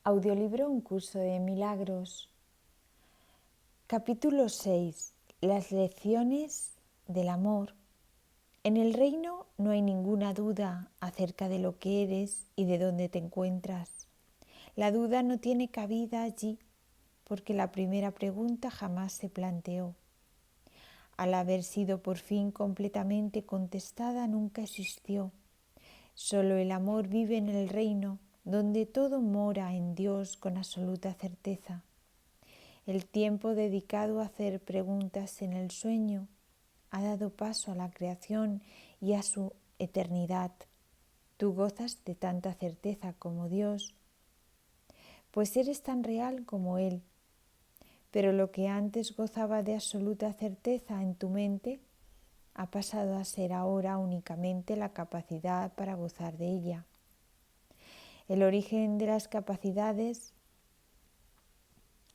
Audiolibro Un curso de milagros. Capítulo 6. Las lecciones del amor. En el reino no hay ninguna duda acerca de lo que eres y de dónde te encuentras. La duda no tiene cabida allí porque la primera pregunta jamás se planteó. Al haber sido por fin completamente contestada, nunca existió. Solo el amor vive en el reino, donde todo mora en Dios con absoluta certeza. El tiempo dedicado a hacer preguntas en el sueño ha dado paso a la creación y a su eternidad. Tú gozas de tanta certeza como Dios, pues eres tan real como Él. Pero lo que antes gozaba de absoluta certeza en tu mente ha pasado a ser ahora únicamente la capacidad para gozar de ella. El origen de las capacidades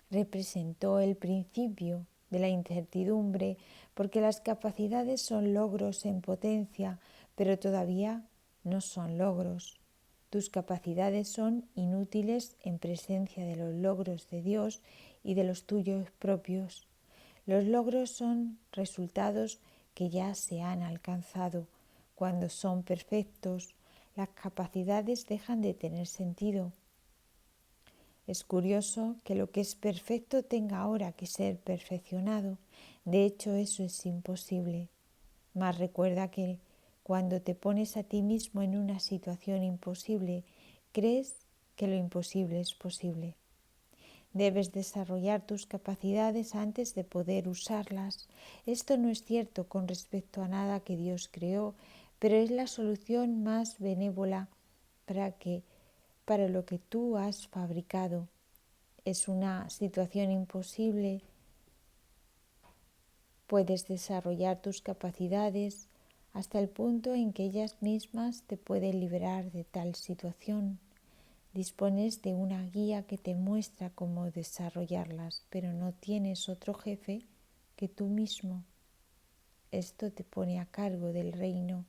representó el principio de la incertidumbre, porque las capacidades son logros en potencia, pero todavía no son logros. Tus capacidades son inútiles en presencia de los logros de Dios y de los tuyos propios. Los logros son resultados que ya se han alcanzado. Cuando son perfectos, las capacidades dejan de tener sentido. Es curioso que lo que es perfecto tenga ahora que ser perfeccionado. De hecho, eso es imposible. Mas recuerda que cuando te pones a ti mismo en una situación imposible, crees que lo imposible es posible. Debes desarrollar tus capacidades antes de poder usarlas. Esto no es cierto con respecto a nada que Dios creó, pero es la solución más benévola para lo que tú has fabricado. Es una situación imposible. Puedes desarrollar tus capacidades hasta el punto en que ellas mismas te pueden liberar de tal situación. Dispones de una guía que te muestra cómo desarrollarlas, pero no tienes otro jefe que tú mismo. Esto te pone a cargo del reino,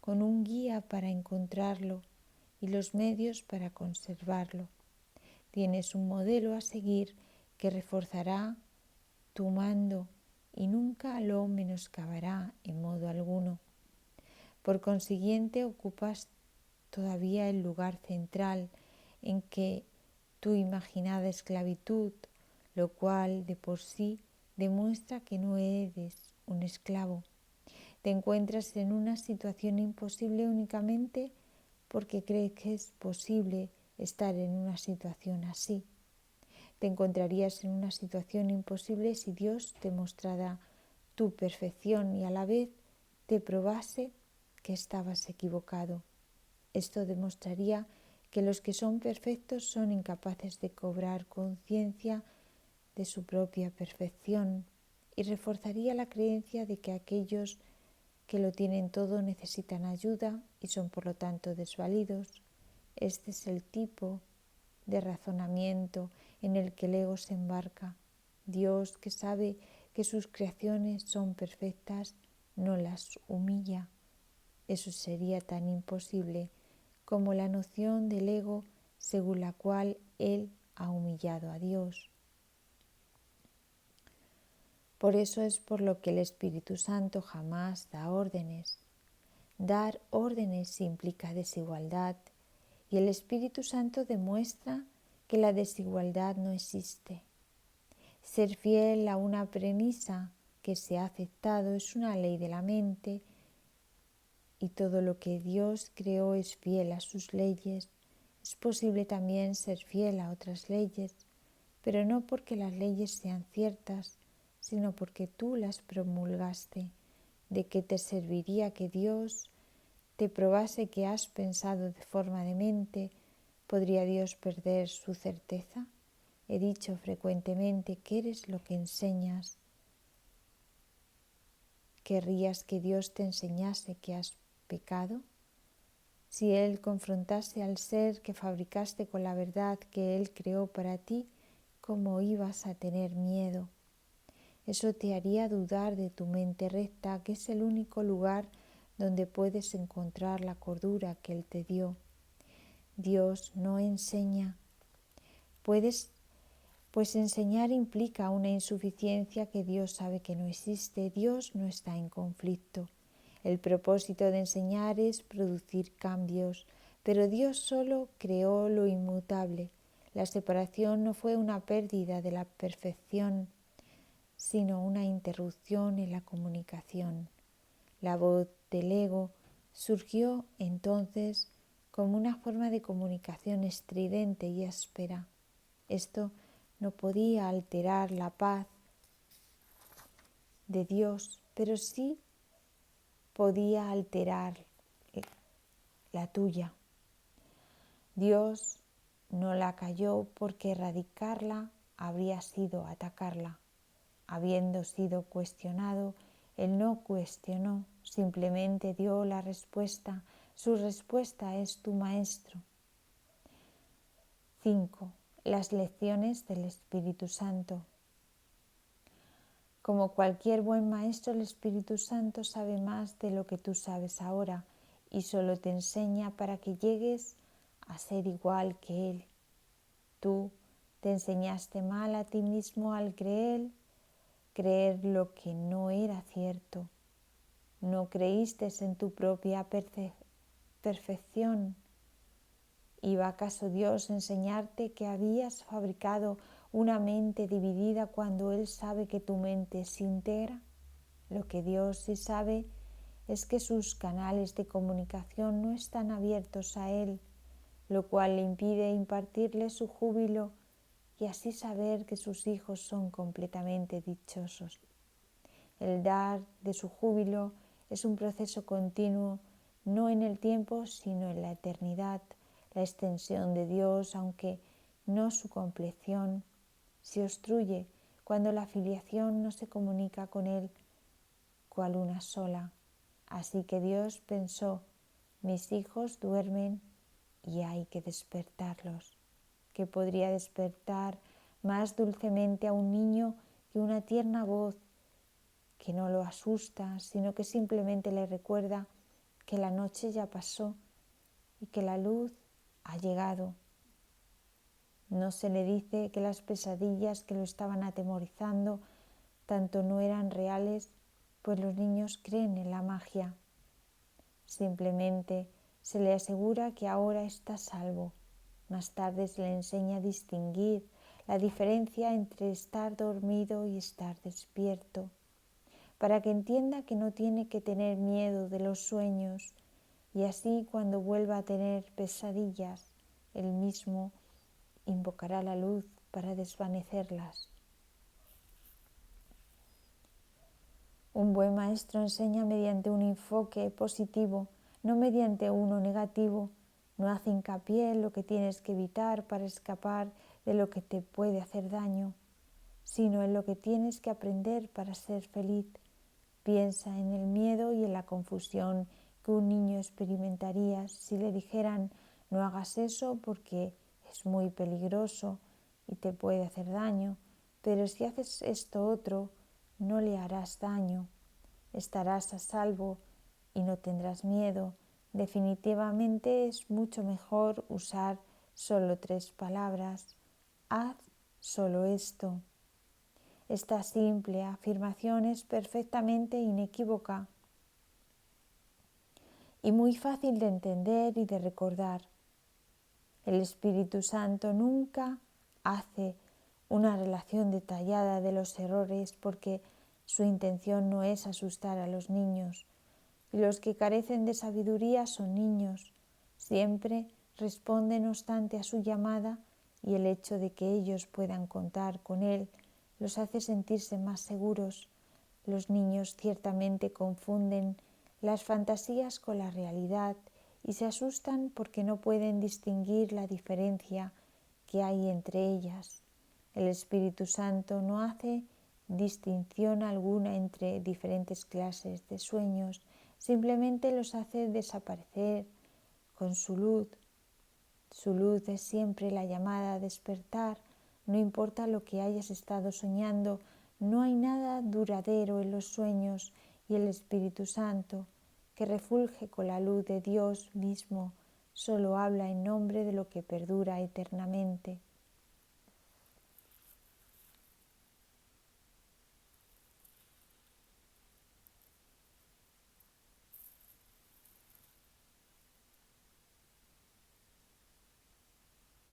con un guía para encontrarlo y los medios para conservarlo. Tienes un modelo a seguir que reforzará tu mando y nunca lo menoscabará en modo alguno. Por consiguiente, ocupas todavía el lugar central en que tu imaginada esclavitud, lo cual de por sí demuestra que no eres un esclavo. Te encuentras en una situación imposible únicamente porque crees que es posible estar en una situación así. Te encontrarías en una situación imposible si Dios te mostrara tu perfección y a la vez te probase que estabas equivocado. Esto demostraría que los que son perfectos son incapaces de cobrar conciencia de su propia perfección y reforzaría la creencia de que aquellos que lo tienen todo necesitan ayuda y son por lo tanto desvalidos. Este es el tipo de razonamiento en el que el ego se embarca. Dios, que sabe que sus creaciones son perfectas, no las humilla. Eso sería tan imposible como la noción del ego según la cual Él ha humillado a Dios. Por eso es por lo que el Espíritu Santo jamás da órdenes. Dar órdenes implica desigualdad y el Espíritu Santo demuestra que la desigualdad no existe. Ser fiel a una premisa que se ha aceptado es una ley de la mente y todo lo que Dios creó es fiel a sus leyes. Es posible también ser fiel a otras leyes, pero no porque las leyes sean ciertas, sino porque tú las promulgaste. ¿De qué te serviría que Dios te probase que has pensado de forma demente? ¿Podría Dios perder su certeza? He dicho frecuentemente que eres lo que enseñas. ¿Querrías que Dios te enseñase que has pecado? Si Él confrontase al ser que fabricaste con la verdad que Él creó para ti, ¿cómo ibas a tener miedo? Eso te haría dudar de tu mente recta, que es el único lugar donde puedes encontrar la cordura que Él te dio. Dios no enseña. Pues enseñar implica una insuficiencia que Dios sabe que no existe. Dios no está en conflicto. El propósito de enseñar es producir cambios, pero Dios solo creó lo inmutable. La separación no fue una pérdida de la perfección, sino una interrupción en la comunicación. La voz del ego surgió entonces como una forma de comunicación estridente y áspera. Esto no podía alterar la paz de Dios, pero sí podía alterar la tuya. Dios no la calló porque erradicarla habría sido atacarla. Habiendo sido cuestionado, Él no cuestionó, simplemente dio la respuesta. Su respuesta es tu Maestro. 5. Las lecciones del Espíritu Santo. Como cualquier buen maestro, el Espíritu Santo sabe más de lo que tú sabes ahora y solo te enseña para que llegues a ser igual que Él. Tú te enseñaste mal a ti mismo al creer lo que no era cierto. No creíste en tu propia perfección. ¿Iba acaso Dios a enseñarte que habías fabricado una mente dividida cuando Él sabe que tu mente se integra? Lo que Dios sí sabe es que sus canales de comunicación no están abiertos a Él, lo cual le impide impartirle su júbilo y así saber que sus hijos son completamente dichosos. El dar de su júbilo es un proceso continuo, no en el tiempo, sino en la eternidad. La extensión de Dios, aunque no su compleción, se obstruye cuando la filiación no se comunica con Él cual una sola. Así que Dios pensó, mis hijos duermen y hay que despertarlos. ¿Qué podría despertar más dulcemente a un niño que una tierna voz que no lo asusta, sino que simplemente le recuerda que la noche ya pasó y que la luz ha llegado? No se le dice que las pesadillas que lo estaban atemorizando tanto no eran reales, pues los niños creen en la magia. Simplemente se le asegura que ahora está a salvo. Más tarde se le enseña a distinguir la diferencia entre estar dormido y estar despierto, para que entienda que no tiene que tener miedo de los sueños, y así cuando vuelva a tener pesadillas, él mismo invocará la luz para desvanecerlas. Un buen maestro enseña mediante un enfoque positivo, no mediante uno negativo. No hace hincapié en lo que tienes que evitar para escapar de lo que te puede hacer daño, sino en lo que tienes que aprender para ser feliz. Piensa en el miedo y en la confusión que un niño experimentaría si le dijeran no hagas eso porque es muy peligroso y te puede hacer daño, pero si haces esto otro no le harás daño, estarás a salvo y no tendrás miedo. Definitivamente es mucho mejor usar solo 3 palabras. Haz solo esto. Esta simple afirmación es perfectamente inequívoca y muy fácil de entender y de recordar. El Espíritu Santo nunca hace una relación detallada de los errores porque su intención no es asustar a los niños. Y los que carecen de sabiduría son niños. Siempre responde no obstante a su llamada, y el hecho de que ellos puedan contar con Él los hace sentirse más seguros. Los niños ciertamente confunden las fantasías con la realidad y se asustan porque no pueden distinguir la diferencia que hay entre ellas. El Espíritu Santo no hace distinción alguna entre diferentes clases de sueños, simplemente los hace desaparecer con su luz. Su luz es siempre la llamada a despertar. No importa lo que hayas estado soñando, no hay nada duradero en los sueños, y el Espíritu Santo, que refulge con la luz de Dios mismo, solo habla en nombre de lo que perdura eternamente.